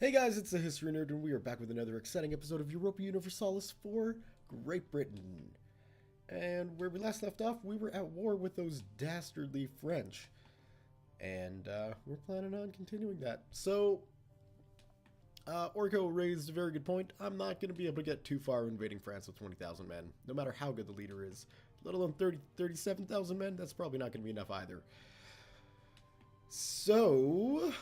Hey guys, it's the History Nerd, and we are back with another exciting episode of Europa Universalis for Great Britain. And where we last left off, we were at war with those dastardly French. And we're planning on continuing that. So, Orko raised a very good point. I'm not going to be able to get too far invading France with 20,000 men, no matter how good the leader is. Let alone 37,000 men, that's probably not going to be enough either. So,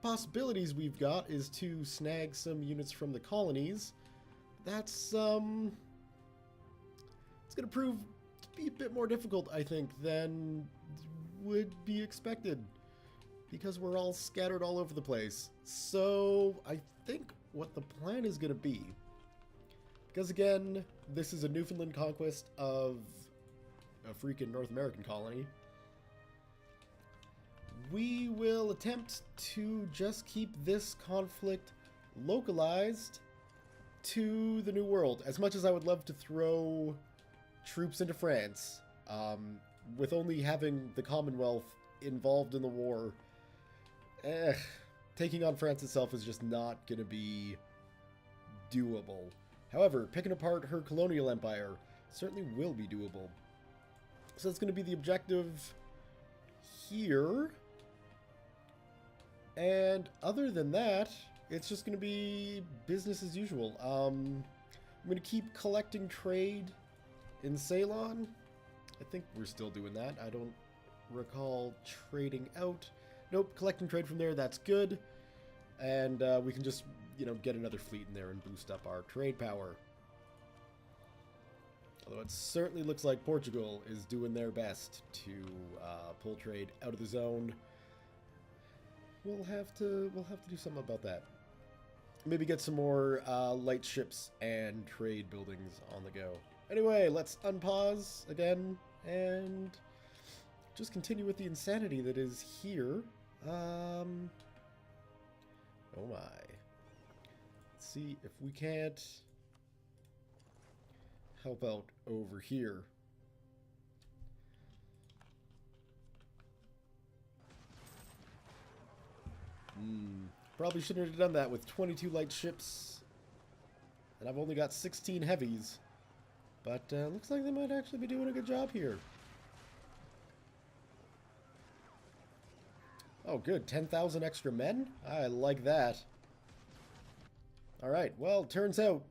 possibilities we've got is to snag some units from the colonies. That's it's going to prove to be a bit more difficult, I think, than would be expected, because we're all scattered all over the place. So I think what the plan is going to be, because again, this is a Newfoundland conquest of a freaking North American colony, we will attempt to just keep this conflict localized to the New World. As much as I would love to throw troops into France, with only having the Commonwealth involved in the war, taking on France itself is just not going to be doable. However, picking apart her colonial empire certainly will be doable. So that's going to be the objective here. And other than that, it's just going to be business as usual. I'm going to keep collecting trade in Ceylon. I think we're still doing that. I don't recall trading out. Nope, collecting trade from there, that's good. And we can just, get another fleet in there and boost up our trade power. Although it certainly looks like Portugal is doing their best to pull trade out of the zone. We'll have to do something about that. Maybe get some more light ships and trade buildings on the go. Anyway, let's unpause again and just continue with the insanity that is here. Oh my. Let's see if we can't help out over here. Probably shouldn't have done that with 22 light ships. And I've only got 16 heavies. But looks like they might actually be doing a good job here. Oh, good. 10,000 extra men? I like that. Alright, well, turns out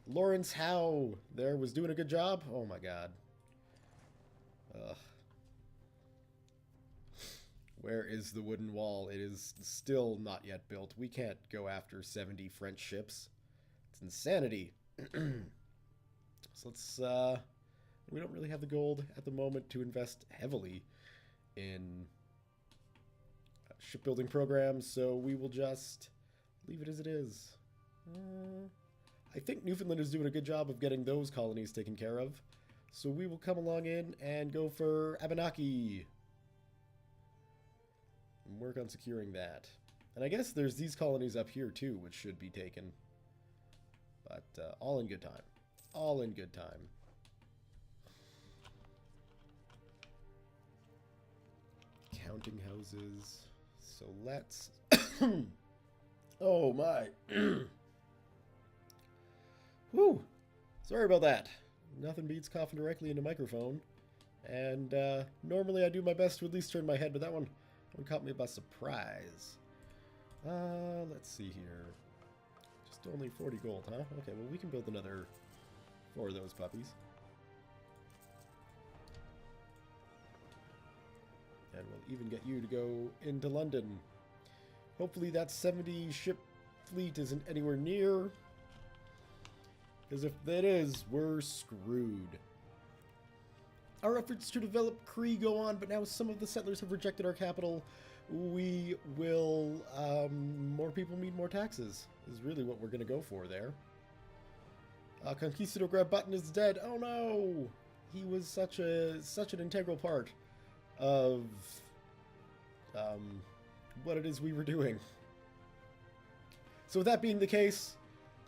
Lawrence Howe there was doing a good job. Oh my god. Ugh. Where is the wooden wall? It is still not yet built. We can't go after 70 French ships. It's insanity. So let's, we don't really have the gold at the moment to invest heavily in shipbuilding programs, so we will just leave it as it is. I think Newfoundland is doing a good job of getting those colonies taken care of, so we will come along in and go for Abenaki. And work on securing that. And I guess there's these colonies up here too, which should be taken. But all in good time. All in good time. Counting houses. So let's... Oh my. Whew. Sorry about that. Nothing beats coughing directly into microphone. And normally I do my best to at least turn my head, but that one caught me by surprise. Let's see here. Just only 40 gold, huh? Okay, well we can build another 4 of those puppies. And we'll even get you to go into London. Hopefully that 70 ship fleet isn't anywhere near. Because if that is, we're screwed. Our efforts to develop Cree go on, but now some of the settlers have rejected our capital. We will, more people mean more taxes, is really what we're going to go for there. Conquistador Grab Button is dead. Oh no! He was such an integral part of, what it is we were doing. So with that being the case,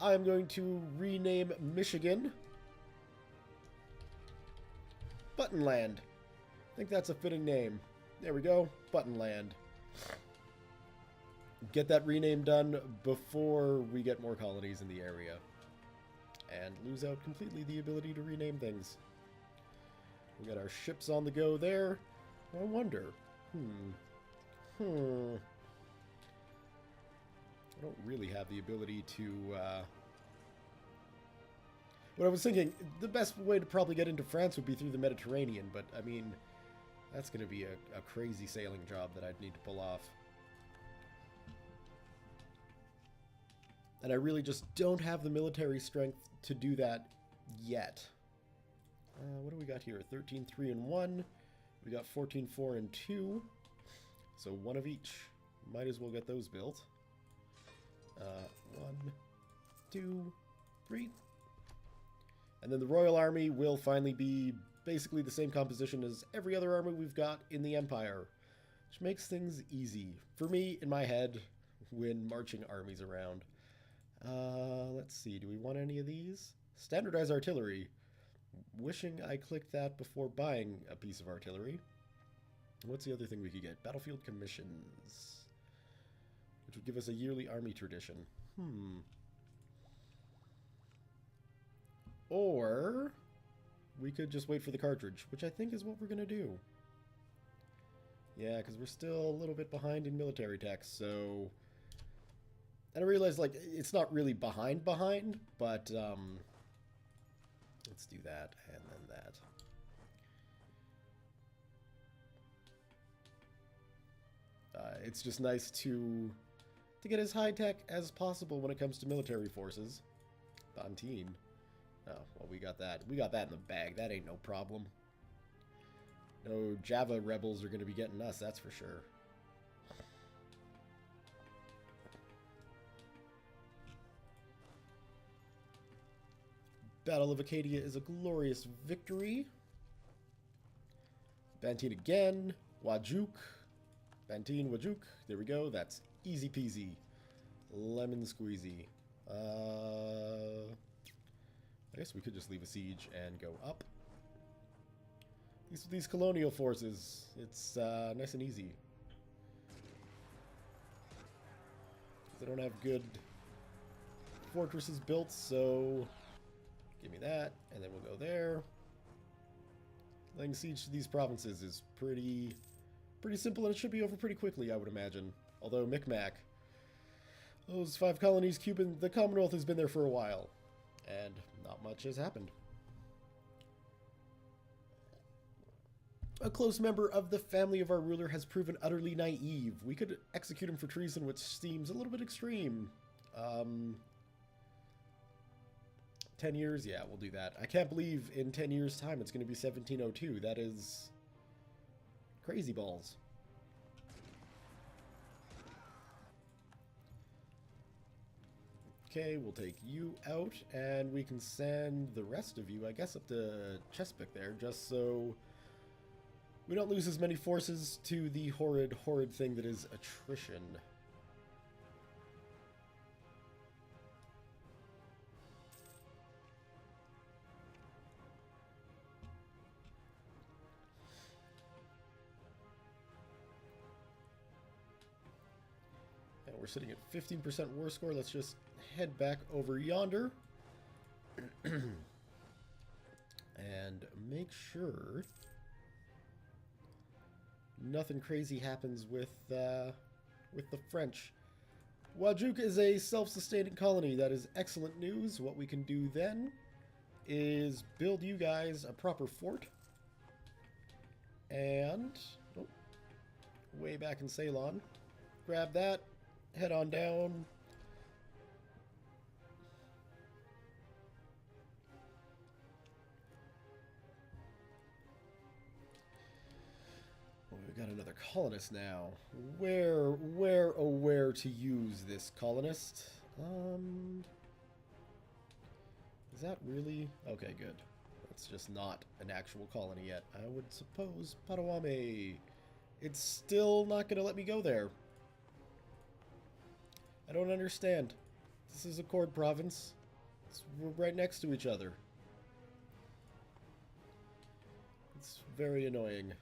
I am going to rename Michigan Buttonland. I think that's a fitting name. There we go. Buttonland. get that rename done before we get more colonies in the area. And lose out completely the ability to rename things. We got our ships on the go there. I wonder. I don't really have the ability to... What I was thinking, the best way to probably get into France would be through the Mediterranean, but, I mean, that's going to be a crazy sailing job that I'd need to pull off. And I really just don't have the military strength to do that yet. What do we got here? 13, 3, and 1. We got 14, 4, and 2. So one of each. Might as well get those built. 1, 2, 3. And then the Royal Army will finally be basically the same composition as every other army we've got in the Empire, which makes things easy for me in my head when marching armies around. Let's see, do we want any of these? Standardized artillery. Wishing I clicked that before buying a piece of artillery. What's the other thing we could get? Battlefield commissions, which would give us a yearly army tradition. Or we could just wait for the cartridge, which I think is what we're going to do. Yeah, because we're still a little bit behind in military tech, so... And I realize, like, it's not really behind, but, let's do that, and then that. It's just nice to get as high-tech as possible when it comes to military forces. Bantine. Oh, well, we got that. We got that in the bag. That ain't no problem. No Java rebels are going to be getting us, that's for sure. Battle of Acadia is a glorious victory. Bantine again. Wajuk. Bantine, Wajuk. There we go. That's easy peasy. Lemon squeezy. I guess we could just leave a siege and go up. These colonial forces, it's nice and easy. They don't have good fortresses built, so give me that, and then we'll go there. Laying siege to these provinces is pretty simple, and it should be over pretty quickly, I would imagine. Although Micmac, those 5 colonies, Cuban, the Commonwealth has been there for a while, and not much has happened. A close member of the family of our ruler has proven utterly naive. We could execute him for treason, which seems a little bit extreme. 10 years? Yeah, we'll do that. I can't believe in 10 years' time it's going to be 1702. That is crazy balls. Okay, we'll take you out, and we can send the rest of you, I guess, up to Chesapeake there, just so we don't lose as many forces to the horrid thing that is attrition. And we're sitting at 15% war score. Let's just head back over yonder and make sure nothing crazy happens with the French. Wajuk is a self-sustaining colony. That is excellent news. What we can do then is build you guys a proper fort. And way back in Ceylon. Grab that. Head on down. We've got another colonist now. Where to use this colonist? Is that really? Okay, good. That's just not an actual colony yet. I would suppose Potawatomi. It's still not going to let me go there. I don't understand. This is a Accord province. We're right next to each other. It's very annoying.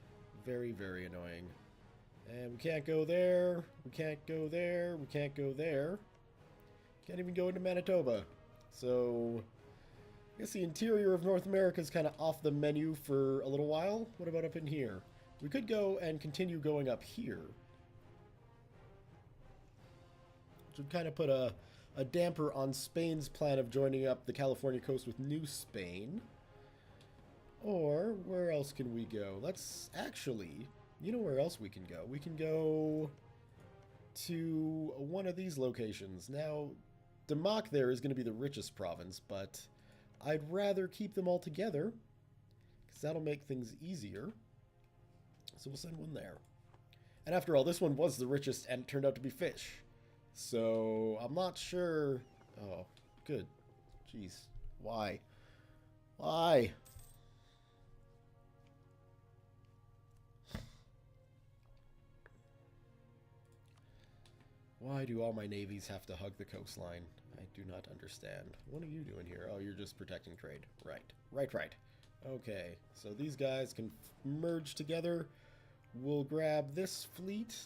Very, very annoying. And we can't go there. We can't go there. We can't go there. Can't even go into Manitoba. So, I guess the interior of North America is kind of off the menu for a little while. What about up in here? We could go and continue going up here. Which would kind of put a damper on Spain's plan of joining up the California coast with New Spain. Or, where else can we go? Let's actually, you know where else we can go? We can go to one of these locations. Now, Demak there is going to be the richest province, but I'd rather keep them all together, because that'll make things easier. So we'll send one there. And after all, this one was the richest and it turned out to be fish. So, I'm not sure... Oh, good. Jeez. Why? Why? Why do all my navies have to hug the coastline? I do not understand. What are you doing here? Oh, you're just protecting trade. Right. Right. Okay, so these guys can merge together. We'll grab this fleet.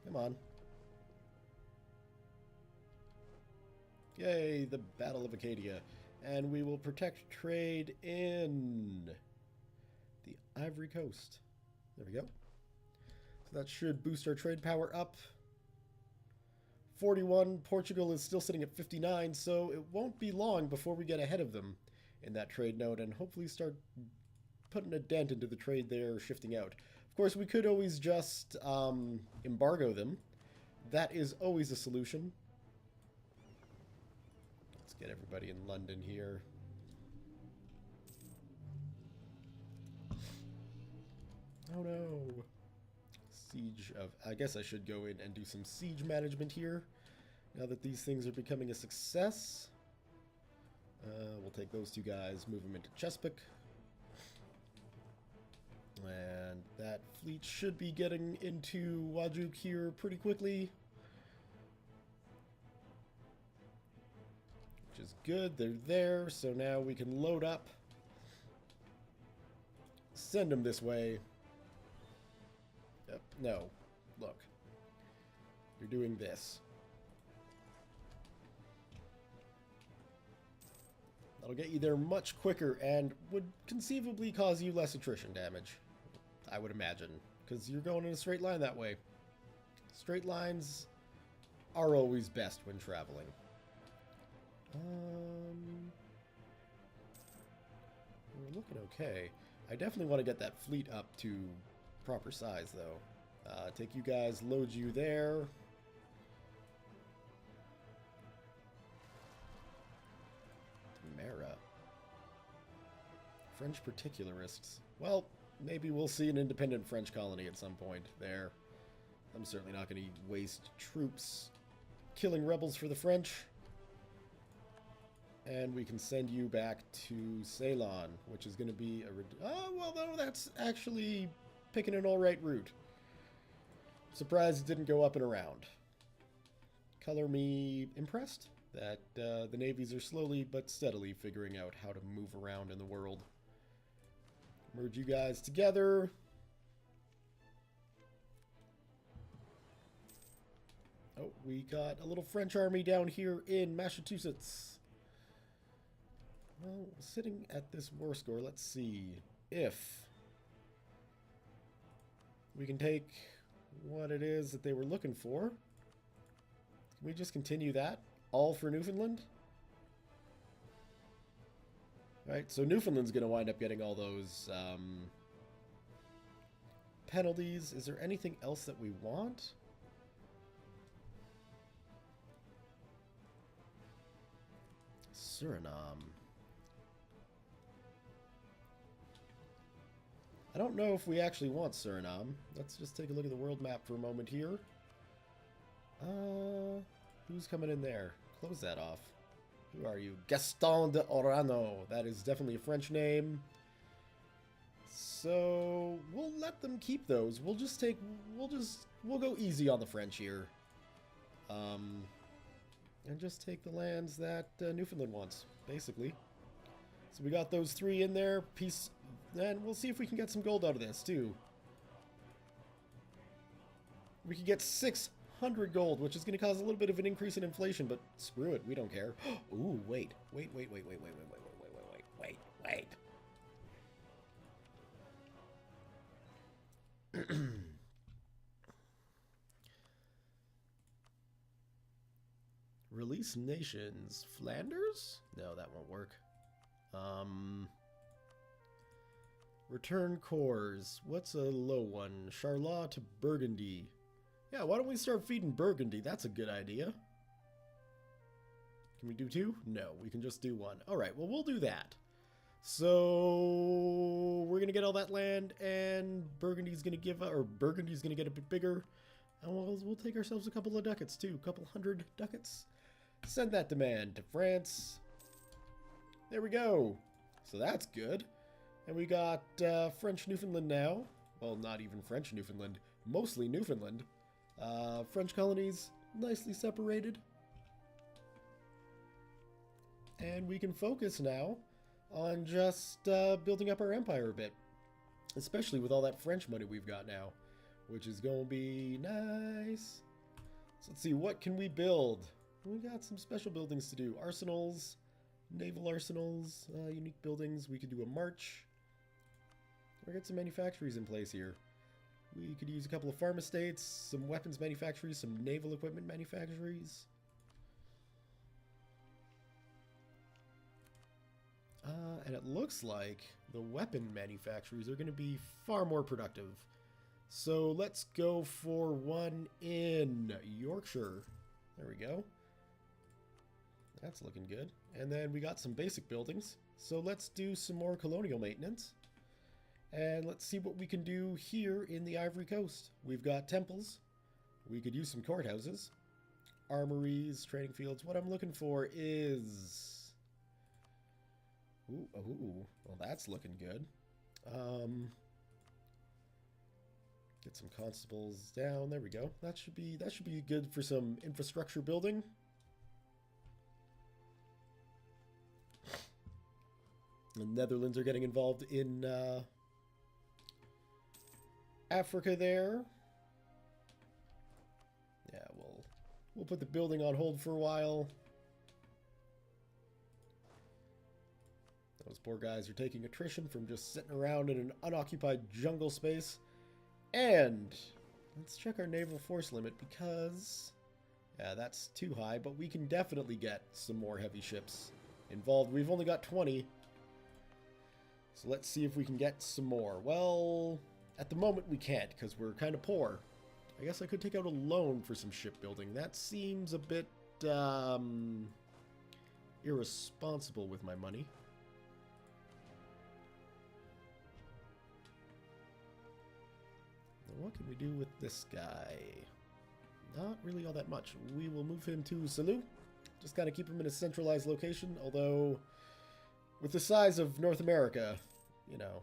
Come on. Yay, the Battle of Acadia. And we will protect trade in the Ivory Coast. There we go. So that should boost our trade power up. 41. Portugal is still sitting at 59, so it won't be long before we get ahead of them in that trade node and hopefully start putting a dent into the trade they're shifting out. Of course, we could always just embargo them. That is always a solution. Let's get everybody in London here. Oh no. Siege of... I guess I should go in and do some siege management here. Now that these things are becoming a success. We'll take those two guys, move them into Chesapeake. And that fleet should be getting into Wajuk here pretty quickly. Which is good. They're there. So now we can load up. Send them this way. Yep. No. Look. You're doing this. That'll get you there much quicker and would conceivably cause you less attrition damage. I would imagine. Because you're going in a straight line that way. Straight lines are always best when traveling. We're looking okay. I definitely want to get that fleet up to proper size, though. Take you guys, load you there. Mera. French particularists. Well, maybe we'll see an independent French colony at some point there. I'm certainly not going to waste troops killing rebels for the French. And we can send you back to Ceylon, which is going to be a... Oh, well, no, that's actually picking an alright route. Surprised it didn't go up and around. Color me impressed that the navies are slowly but steadily figuring out how to move around in the world. Merge you guys together. Oh, we got a little French army down here in Massachusetts. Well, sitting at this war score, let's see if we can take what it is that they were looking for. Can we just continue that? All for Newfoundland? Alright, so Newfoundland's going to wind up getting all those penalties. Is there anything else that we want? Suriname. I don't know if we actually want Suriname. Let's just take a look at the world map for a moment here. Who's coming in there? Close that off. Who are you? Gaston de Orano. That is definitely a French name. So we'll let them keep those. We'll go easy on the French here. And just take the lands that Newfoundland wants, basically. So we got those 3 in there. Peace. And we'll see if we can get some gold out of this, too. We could get 600 gold, which is going to cause a little bit of an increase in inflation, but screw it. We don't care. Ooh, wait. Wait. Release nations. Flanders? No, that won't work. Return cores. What's a low one? Charlotte to Burgundy. Yeah, why don't we start feeding Burgundy? That's a good idea. Can we do 2? No, we can just do 1. Alright, well, we'll do that. So we're going to get all that land, and Burgundy's going to give, or Burgundy's going to get a bit bigger. And we'll take ourselves a couple of ducats, too. A couple hundred ducats. Send that demand to France. There we go. So that's good. And we got French Newfoundland now. Well, not even French Newfoundland. Mostly Newfoundland. French colonies, nicely separated. And we can focus now on just building up our empire a bit. Especially with all that French money we've got now. Which is going to be nice. So let's see, what can we build? We got some special buildings to do. Arsenals, naval arsenals, unique buildings. We could do a march. Or get some manufactories in place here. We could use a couple of farm estates, some weapons manufactories, some naval equipment manufactories. And it looks like the weapon manufactories are going to be far more productive. So let's go for one in Yorkshire. There we go. That's looking good. And then we got some basic buildings. So let's do some more colonial maintenance. And let's see what we can do here in the Ivory Coast. We've got temples. We could use some courthouses. Armories, training fields. What I'm looking for is... Ooh, well that's looking good. Get some constables down. There we go. That should be good for some infrastructure building. The Netherlands are getting involved in Africa there. Yeah, we'll put the building on hold for a while. Those poor guys are taking attrition from just sitting around in an unoccupied jungle space. And let's check our naval force limit because, yeah, that's too high, but we can definitely get some more heavy ships involved. We've only got 20. So let's see if we can get some more. Well, at the moment we can't because we're kind of poor. I guess I could take out a loan for some shipbuilding. That seems a bit irresponsible with my money. Now, what can we do with this guy? Not really all that much. We will move him to Salou. Just kind of keep him in a centralized location, although with the size of North America, you know.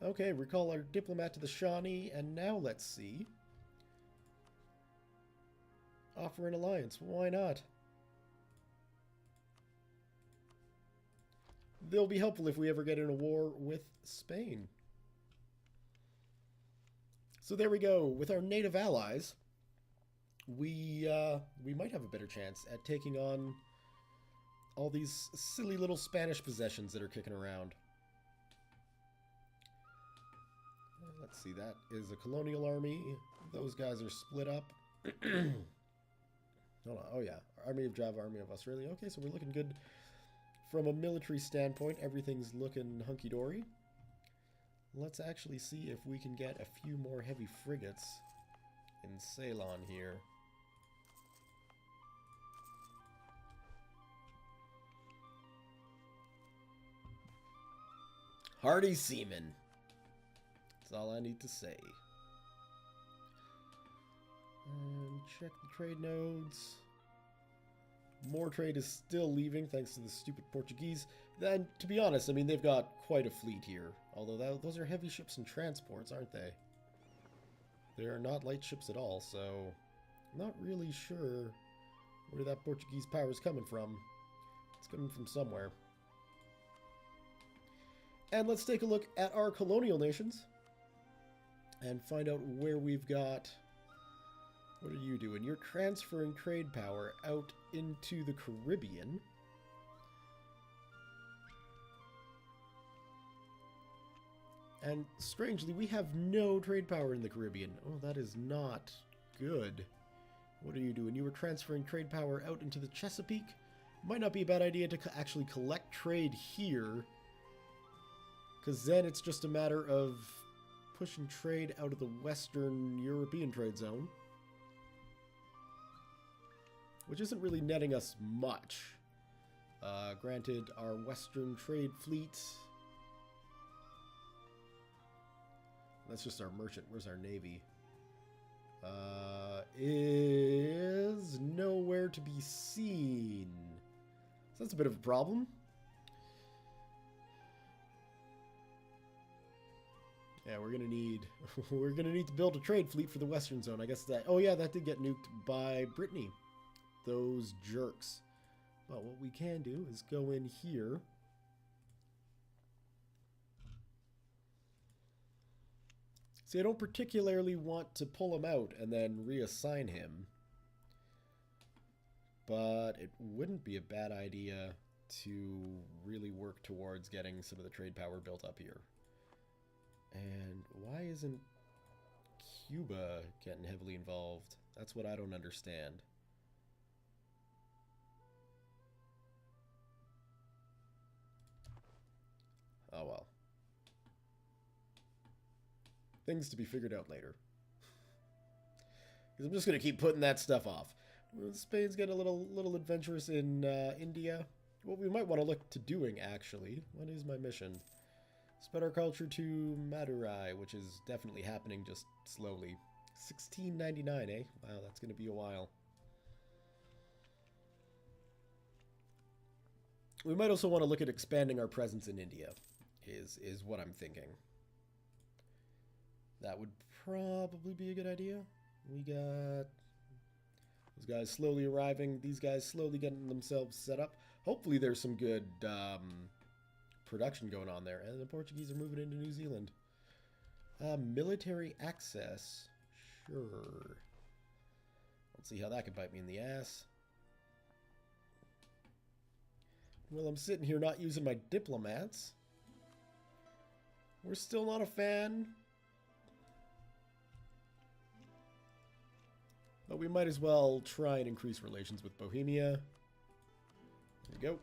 Okay, recall our diplomat to the Shawnee, and now let's see. Offer an alliance. Why not? They'll be helpful if we ever get in a war with Spain. So there we go. With our native allies, we might have a better chance at taking on all these silly little Spanish possessions that are kicking around. Let's see, that is a colonial army. Those guys are split up. Hold on. Oh yeah, Army of Java, Army of Australia. Okay, so we're looking good from a military standpoint. Everything's looking hunky-dory. Let's actually see if we can get a few more heavy frigates in Ceylon here. Hardy seamen. That's all I need to say. And check the trade nodes. More trade is still leaving thanks to the stupid Portuguese. Then, to be honest, I mean, they've got quite a fleet here. Although those are heavy ships and transports, aren't they? They are not light ships at all, so I'm not really sure where that Portuguese power is coming from. It's coming from somewhere. And let's take a look at our colonial nations and find out where we've got... What are you doing? You're transferring trade power out into the Caribbean. And strangely, we have no trade power in the Caribbean. Oh, that is not good. What are you doing? You were transferring trade power out into the Chesapeake? Might not be a bad idea to actually collect trade here, because then it's just a matter of pushing trade out of the Western European trade zone, which isn't really netting us much. Granted, our Western trade fleet... That's just our merchant. Where's our navy? Is nowhere to be seen. So that's a bit of a problem. Yeah, we're gonna need to build a trade fleet for the Western zone. I guess that. Oh yeah, that did get nuked by Brittany. Those jerks. Well, what we can do is go in here. See, I don't particularly want to pull him out and then reassign him. But it wouldn't be a bad idea to really work towards getting some of the trade power built up here. And why isn't Cuba getting heavily involved? That's what I don't understand. Oh well. Things to be figured out later. Because I'm just going to keep putting that stuff off. Spain's getting a little adventurous in India. What we might want to look to doing, actually. What is my mission? Spread our culture to Madurai, which is definitely happening just slowly. 1699, eh? Wow, that's going to be a while. We might also want to look at expanding our presence in India, is what I'm thinking. That would probably be a good idea. We got those guys slowly arriving. These guys slowly getting themselves set up. Hopefully there's some good production going on there. And the Portuguese are moving into New Zealand. Military access. Sure. Let's see how that could bite me in the ass. Well, I'm sitting here not using my diplomats. We're still not a fan. But we might as well try and increase relations with Bohemia. There we go.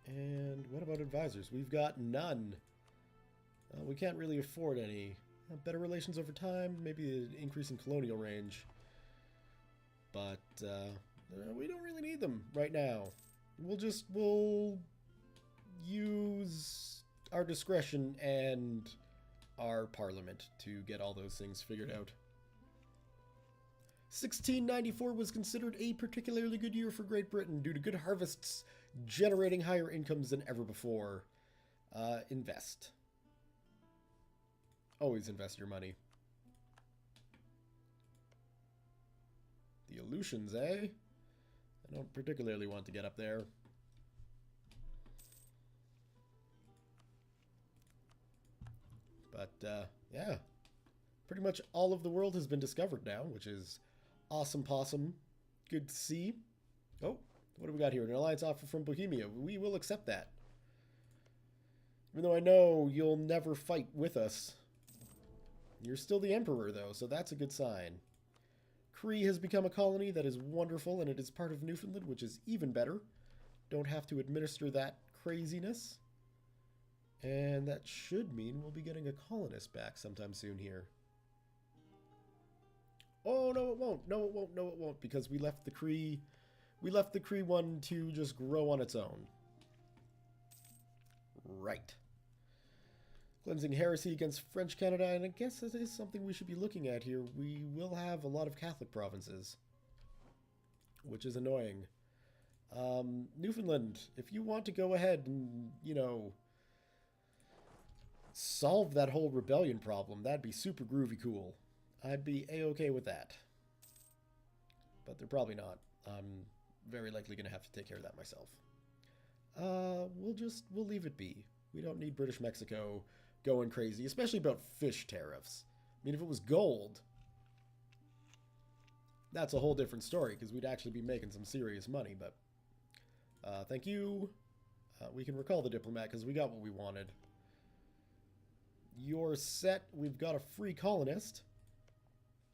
And what about advisors? We've got none. We can't really afford any. Better relations over time, maybe an increase in colonial range. But we don't really need them right now. We'll use our discretion and our parliament to get all those things figured out. 1694 was considered a particularly good year for Great Britain due to good harvests generating higher incomes than ever before. Invest. Always invest your money. The Aleutians, eh? I don't particularly want to get up there. But, yeah. Pretty much all of the world has been discovered now, which is awesome possum. Good to see. Oh, what do we got here? An alliance offer from Bohemia. We will accept that. Even though I know you'll never fight with us. You're still the emperor, though, so that's a good sign. Cree has become a colony. That is wonderful, and it is part of Newfoundland, which is even better. Don't have to administer that craziness. And that should mean we'll be getting a colonist back sometime soon here. Oh, no, it won't. No, it won't. No, it won't. Because we left the Cree... We left the Cree one to just grow on its own. Right. Cleansing heresy against French Canada, and I guess that is something we should be looking at here. We will have a lot of Catholic provinces, which is annoying. Newfoundland, if you want to go ahead and, you know, solve that whole rebellion problem, that'd be super groovy cool. I'd be a-okay with that. But they're probably not. I'm very likely going to have to take care of that myself. we'll leave it be. We don't need British Mexico going crazy, especially about fish tariffs. I mean, if it was gold, that's a whole different story, because we'd actually be making some serious money, but thank you. We can recall the diplomat, because we got what we wanted. You're set. We've got a free colonist.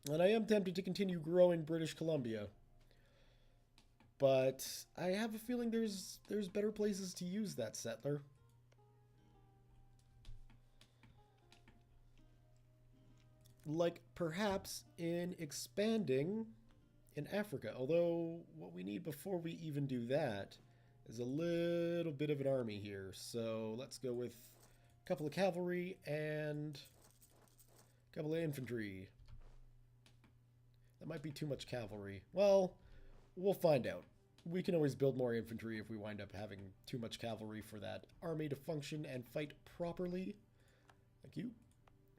And I am tempted to continue growing British Columbia. But I have a feeling there's better places to use that settler. Like perhaps in expanding in Africa. Although what we need before we even do that is a little bit of an army here. So let's go with a couple of cavalry and a couple of infantry. That might be too much cavalry. Well, we'll find out. We can always build more infantry if we wind up having too much cavalry for that army to function and fight properly. Thank you.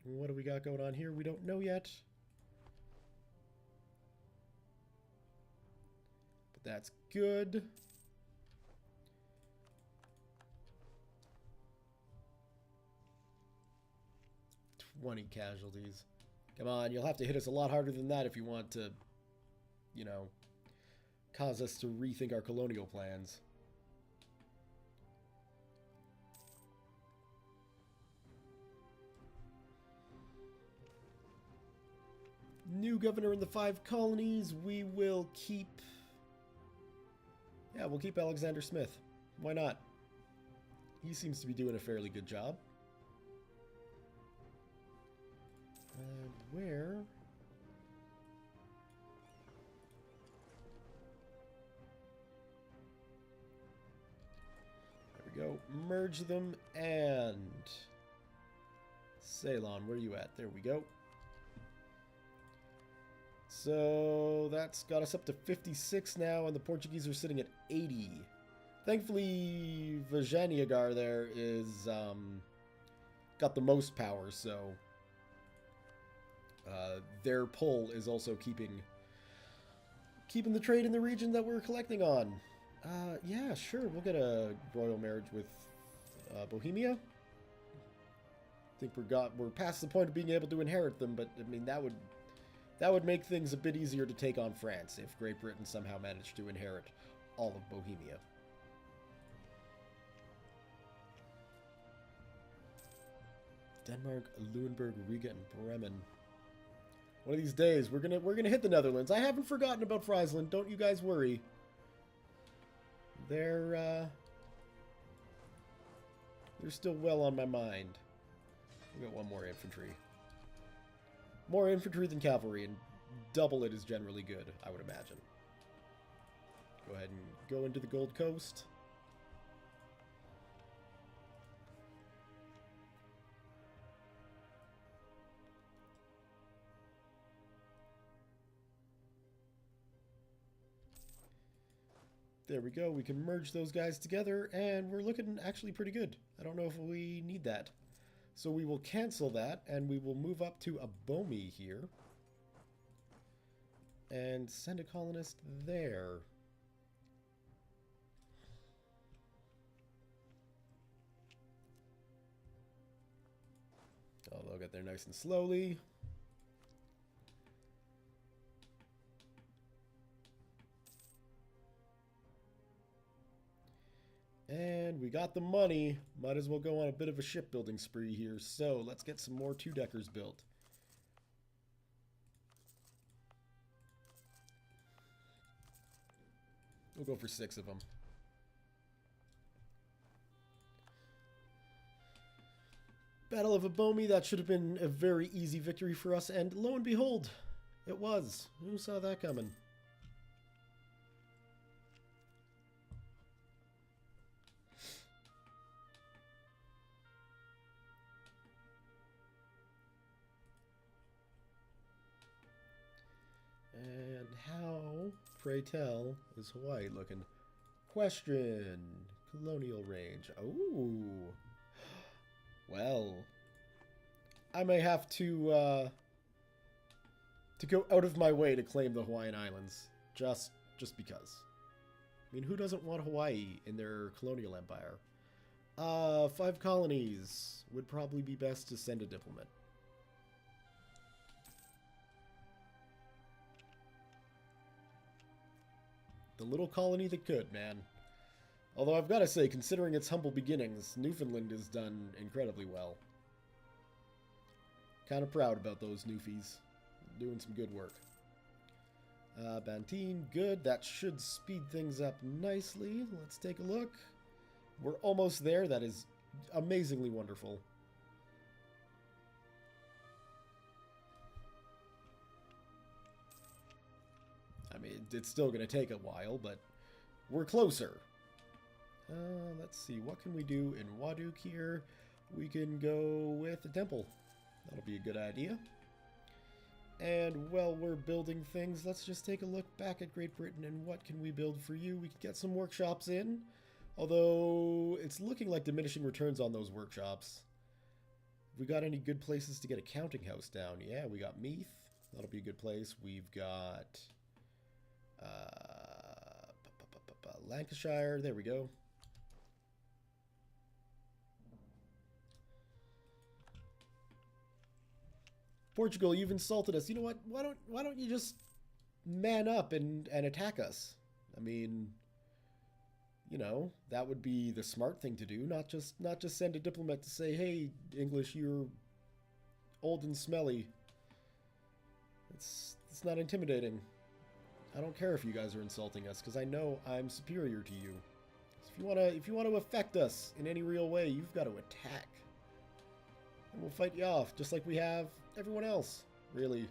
What do we got going on here? We don't know yet. But that's good. "20 casualties. Come on, you'll have to hit us a lot harder than that if you want to, you know, cause us to rethink our colonial plans. New governor in the 5 colonies. We will keep... Yeah, we'll keep Alexander Smith. Why not? He seems to be doing a fairly good job. And where... There we go. Merge them and... Ceylon, where are you at? There we go. So that's got us up to 56 now, and the Portuguese are sitting at 80. Thankfully, Vijayanagar there is got the most power, so their pull is also keeping the trade in the region that we're collecting on. Yeah, sure, we'll get a royal marriage with Bohemia. I think we're past the point of being able to inherit them, but I mean that would make things a bit easier to take on France if Great Britain somehow managed to inherit all of Bohemia. Denmark, Lunenburg, Riga, and Bremen. One of these days, we're gonna hit the Netherlands. I haven't forgotten about Friesland. Don't you guys worry. They're still well on my mind. We got one more infantry. More infantry than cavalry, and double it is generally good, I would imagine. Go ahead and go into the Gold Coast. There we go. We can merge those guys together, and we're looking actually pretty good. I don't know if we need that. So we will cancel that, and we will move up to Abomi here. And send a colonist there. Oh, they'll get there nice and slowly. And we got the money. Might as well go on a bit of a shipbuilding spree here. So let's get some more 2-deckers built. We'll go for 6 of them. Battle of Abomi, that should have been a very easy victory for us. And lo and behold, it was. Who saw that coming? And how, pray tell, is Hawaii looking? Question. Colonial range. Oh. Well. I may have to go out of my way to claim the Hawaiian Islands. Just because. I mean, who doesn't want Hawaii in their colonial empire? 5 colonies. Would probably be best to send a diplomat. The little colony that could, man. Although I've got to say, considering its humble beginnings, Newfoundland has done incredibly well. Kind of proud about those Newfies. Doing some good work. Bantine, good. That should speed things up nicely. Let's take a look. We're almost there. That is amazingly wonderful. I mean, it's still going to take a while, but we're closer. Let's see. What can we do in Waduk here? We can go with a temple. That'll be a good idea. And while we're building things, let's just take a look back at Great Britain and what can we build for you. We could get some workshops in, although it's looking like diminishing returns on those workshops. We got any good places to get a counting house down? Yeah, we got Meath. That'll be a good place. We've got Lancashire. There we go. Portugal, you've insulted us. You know what? Why don't you just man up and attack us? I mean, you know, that would be the smart thing to do. Not just send a diplomat to say, "Hey, English, you're old and smelly." It's not intimidating. I don't care if you guys are insulting us, because I know I'm superior to you. So if you want to affect us in any real way, you've got to attack. And we'll fight you off, just like we have everyone else, really.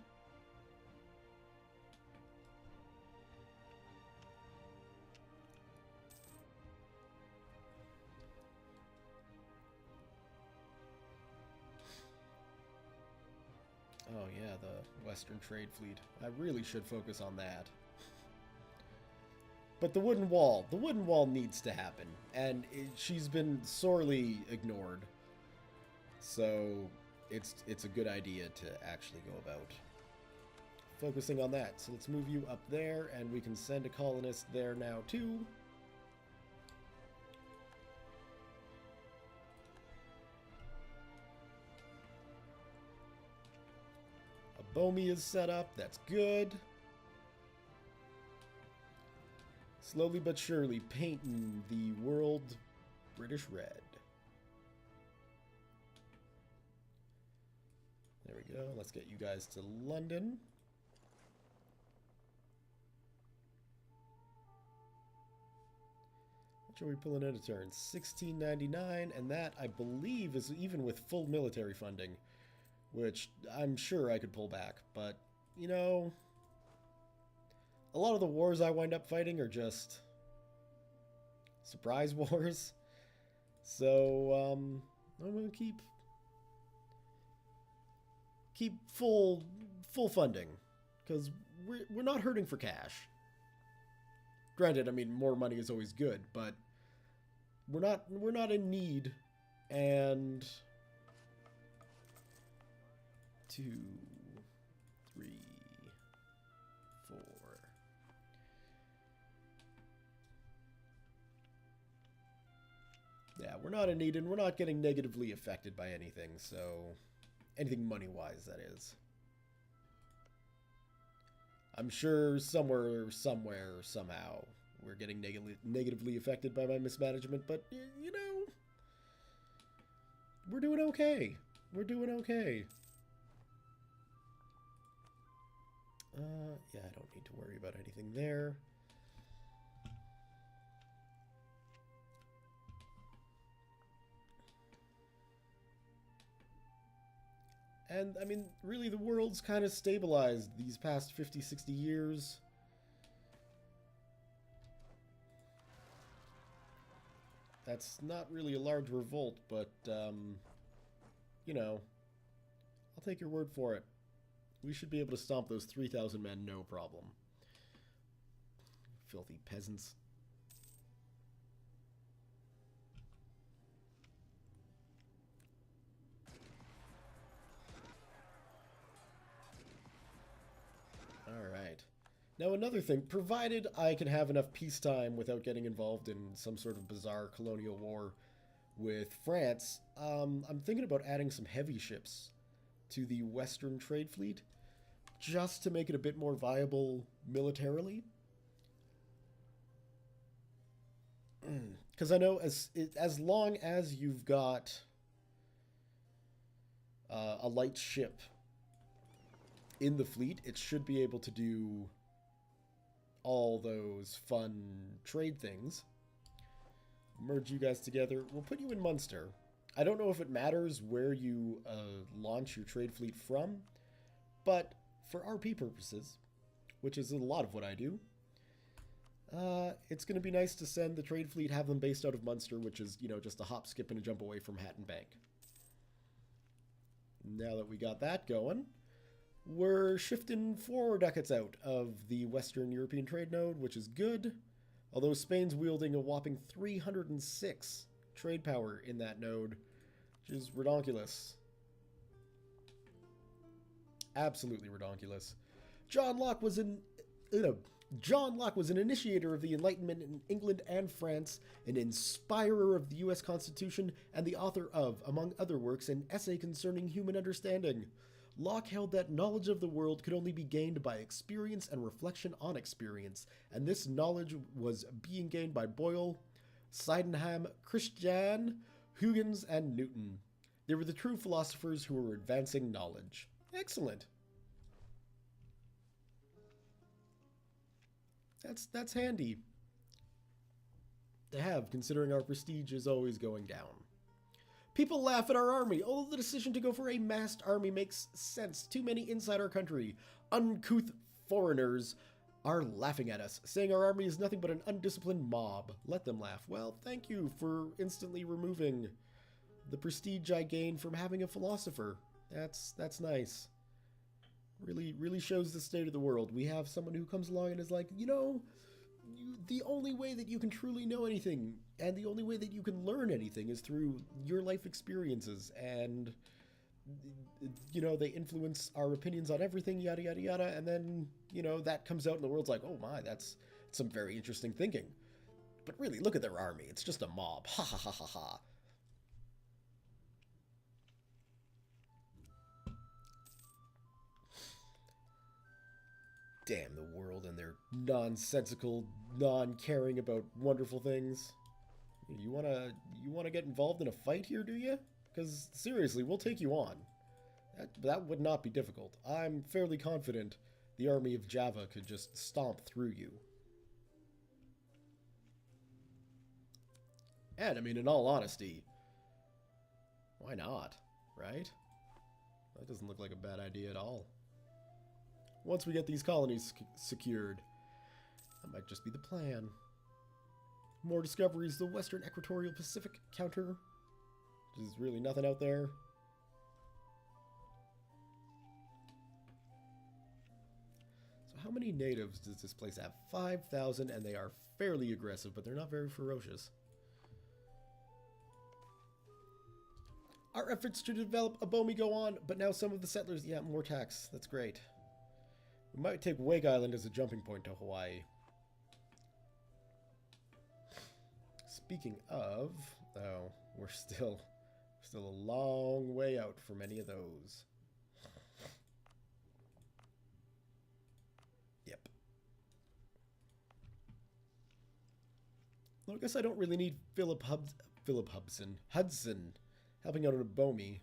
Oh yeah, the Western Trade Fleet. I really should focus on that. But the wooden wall needs to happen, and she's been sorely ignored. So it's a good idea to actually go about focusing on that. So let's move you up there, and we can send a colonist there now too. A Bomi is set up. That's good. Slowly but surely painting the world British red. There we go. Let's get you guys to London. What are we pulling in a turn? 1699, and that, I believe, is even with full military funding, which I'm sure I could pull back. But, you know, a lot of the wars I wind up fighting are just surprise wars. So, I'm going to keep full funding, because we're not hurting for cash. Granted, I mean, more money is always good, but we're not in need. And 2, 3, 4. Yeah, we're not in need, and we're not getting negatively affected by anything, so anything money-wise, that is. I'm sure somewhere, somehow, we're getting negatively affected by my mismanagement, but, you know, we're doing okay. We're doing okay. Yeah, I don't need to worry about anything there. And, I mean, really, the world's kind of stabilized these past 50, 60 years. That's not really a large revolt, but, you know, I'll take your word for it. We should be able to stomp those 3,000 men, no problem. Filthy peasants. Alright. Now, another thing, provided I can have enough peacetime without getting involved in some sort of bizarre colonial war with France, I'm thinking about adding some heavy ships to the Western trade fleet just to make it a bit more viable militarily. Because I know as long as you've got a light ship in the fleet, it should be able to do all those fun trade things. Merge you guys together. We'll put you in Munster. I don't know if it matters where you launch your trade fleet from, but for RP purposes, which is a lot of what I do, it's going to be nice to send the trade fleet, have them based out of Munster, which is, just a hop, skip, and a jump away from Hatton Bank. Now that we got that going, we're shifting 4 ducats out of the Western European trade node, which is good, although Spain's wielding a whopping 306 trade power in that node, which is redonkulous. Absolutely redonkulous. John Locke was an initiator of the Enlightenment in England and France, an inspirer of the U.S. Constitution, and the author of, among other works, an essay concerning human understanding. Locke held that knowledge of the world could only be gained by experience and reflection on experience, and this knowledge was being gained by Boyle, Sydenham, Christian, Huygens, and Newton. They were the true philosophers who were advancing knowledge. Excellent. That's handy to have, considering our prestige is always going down. People laugh at our army, although the decision to go for a massed army makes sense. Too many inside our country, uncouth foreigners, are laughing at us, saying our army is nothing but an undisciplined mob. Let them laugh. Well, thank you for instantly removing the prestige I gained from having a philosopher. That's nice. Really shows the state of the world. We have someone who comes along and is like, the only way that you can truly know anything and the only way that you can learn anything is through your life experiences, and they influence our opinions on everything, yada yada yada, and then that comes out and the world's like, oh my, that's some very interesting thinking. But really, look at their army. It's just a mob. Ha ha ha ha ha. Damn the world and their nonsensical, non-caring about wonderful things. You wanna get involved in a fight here, do you? Because seriously, we'll take you on. That would not be difficult. I'm fairly confident the army of Java could just stomp through you. And I mean, in all honesty, why not, right? That doesn't look like a bad idea at all. Once we get these colonies secured, that might just be the plan. More discoveries, the Western Equatorial Pacific counter, which is really nothing out there. So how many natives does this place have? 5,000, and they are fairly aggressive, but they're not very ferocious. Our efforts to develop Abomi go on, but now some of the settlers, yeah, more tax. That's great. We might take Wake Island as a jumping point to Hawaii. Speaking of, oh, we're still a long way out from any of those. Yep. Well, I guess I don't really need Hudson helping out on Abomi.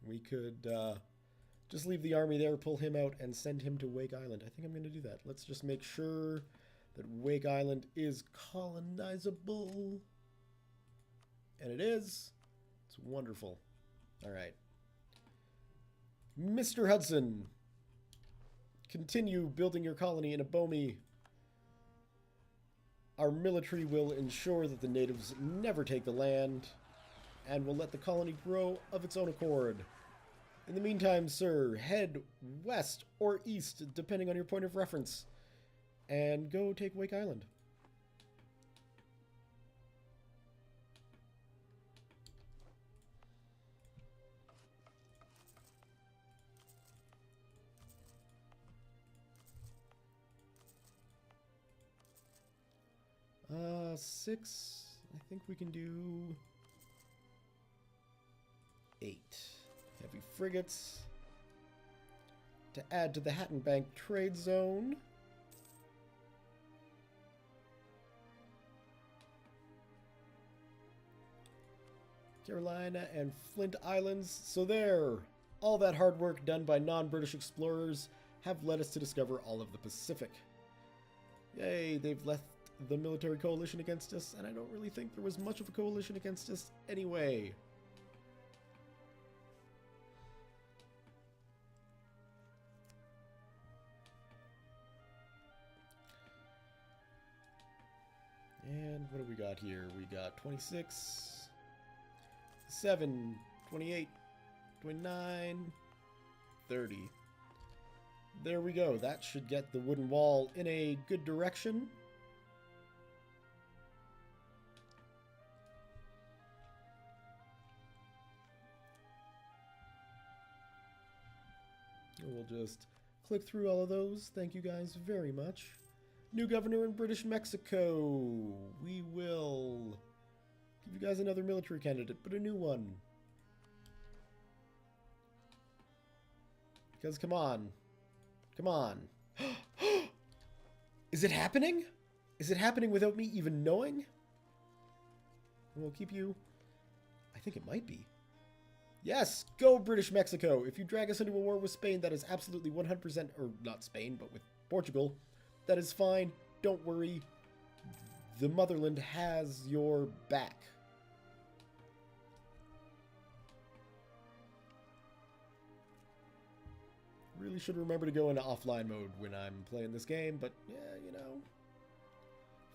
We could just leave the army there, pull him out, and send him to Wake Island. I think I'm going to do that. Let's just make sure that Wake Island is colonizable. And it is. It's wonderful. All right. Mr. Hudson, continue building your colony in Abomi. Our military will ensure that the natives never take the land, and will let the colony grow of its own accord. In the meantime, sir, head west or east, depending on your point of reference, and go take Wake Island. 6. I think we can do 8 heavy frigates to add to the Hatton Bank trade zone. Carolina and Flint Islands. So there, all that hard work done by non-British explorers have led us to discover all of the Pacific. Yay, they've left the military coalition against us, and I don't really think there was much of a coalition against us anyway. And what do we got here? We got 26, 7, 28, 29, 30. There we go. That should get the wooden wall in a good direction. We'll just click through all of those. Thank you guys very much. New governor in British Mexico. We will give you guys another military candidate, but a new one. Because come on. Come on. Is it happening? Is it happening without me even knowing? We'll keep you. I think it might be. Yes, go British Mexico. If you drag us into a war with Spain, that is absolutely 100%, or not Spain, but with Portugal, that is fine. Don't worry. The motherland has your back. Really should remember to go into offline mode when I'm playing this game, but yeah, you know.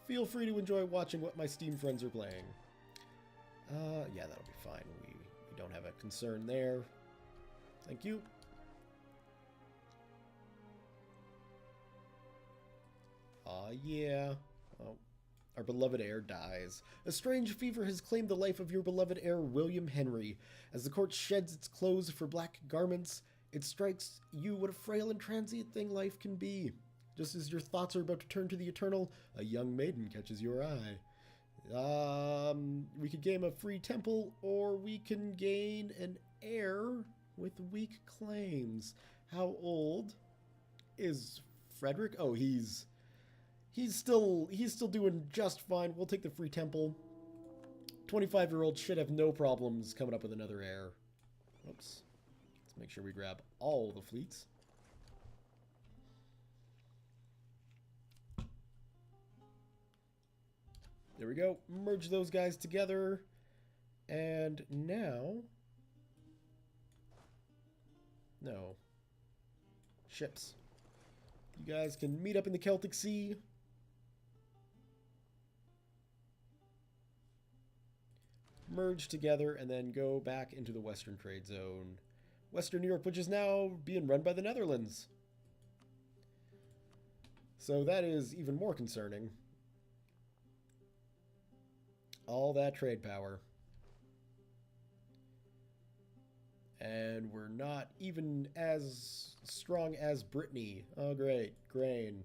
Feel free to enjoy watching what my Steam friends are playing. Yeah, that'll be fine. We don't have a concern there. Thank you. Yeah. Oh, our beloved heir dies. A strange fever has claimed the life of your beloved heir, William Henry. As the court sheds its clothes for black garments, it strikes you what a frail and transient thing life can be. Just as your thoughts are about to turn to the eternal, a young maiden catches your eye. We could gain a free temple, or we can gain an heir with weak claims. How old is Frederick? Oh, he's still doing just fine. We'll take the free temple. 25-year-old should have no problems coming up with another heir. Oops. Let's make sure we grab all the fleets. There we go. Merge those guys together. And now... No. Ships. You guys can meet up in the Celtic Sea. Merge together and then go back into the Western Trade Zone. Western Europe, which is now being run by the Netherlands. So that is even more concerning. All that trade power. And we're not even as strong as Brittany. Oh, great. Grain.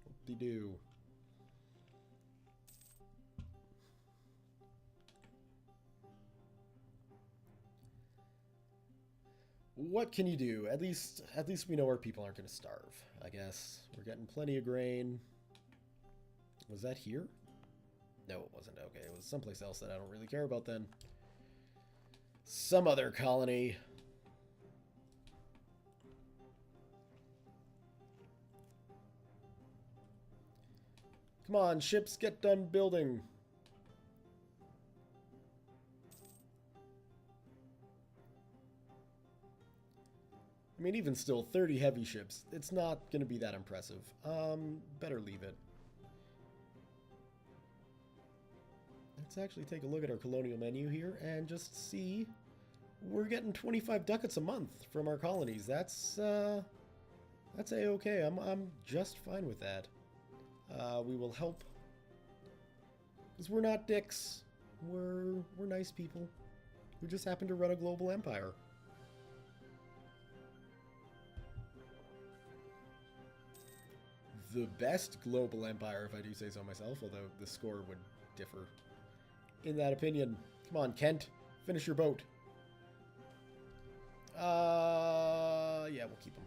Whoop-de-doo. What can you do? At least we know our people aren't going to starve, I guess. We're getting plenty of grain. Was that here? No, it wasn't. Okay, it was someplace else that I don't really care about then. Some other colony. Come on, ships, get done building. I mean, even still, 30 heavy ships. It's not going to be that impressive. Better leave it. Let's actually take a look at our colonial menu here and just see. We're getting 25 ducats a month from our colonies. That's a-okay. I'm just fine with that. We will help. Because we're not dicks. We're nice people who just happen to run a global empire. the best global empire, if I do say so myself, although the score would differ in that opinion. Come on, Kent. Finish your boat. Yeah, we'll keep them.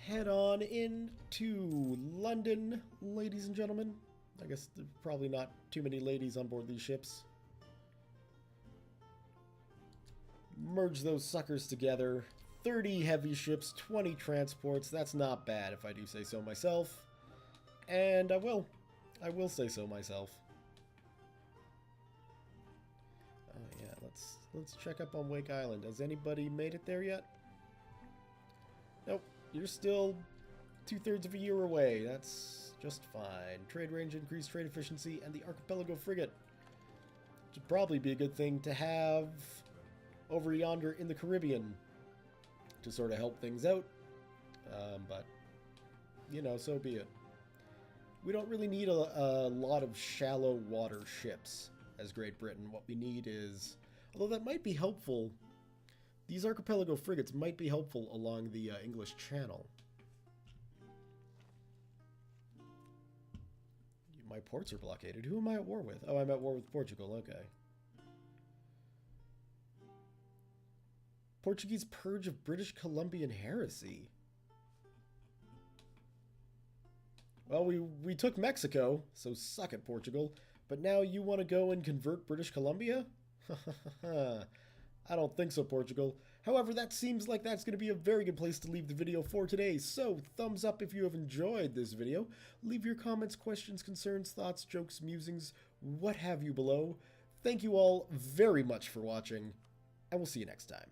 Head on into London, ladies and gentlemen. I guess there's probably not too many ladies on board these ships. Merge those suckers together. 30 heavy ships, 20 transports. That's not bad if I do say so myself. And I will say so myself. Oh yeah, let's check up on Wake Island. Has anybody made it there yet? Nope. You're still 2/3 of a year away. That's just fine. Trade range increase, trade efficiency, and the archipelago frigate. Which would probably be a good thing to have over yonder in the Caribbean to sort of help things out. But, you know, so be it. We don't really need a lot of shallow water ships as Great Britain. What we need is, although that might be helpful, these archipelago frigates might be helpful along the English Channel. My ports are blockaded. Who am I at war with? Oh, I'm at war with Portugal. Okay. Portuguese purge of British Columbian heresy. Well, we took Mexico, so suck it, Portugal. But now you want to go and convert British Columbia? I don't think so, Portugal. However, that seems like that's going to be a very good place to leave the video for today. So, thumbs up if you have enjoyed this video. Leave your comments, questions, concerns, thoughts, jokes, musings, what have you below. Thank you all very much for watching, and we'll see you next time.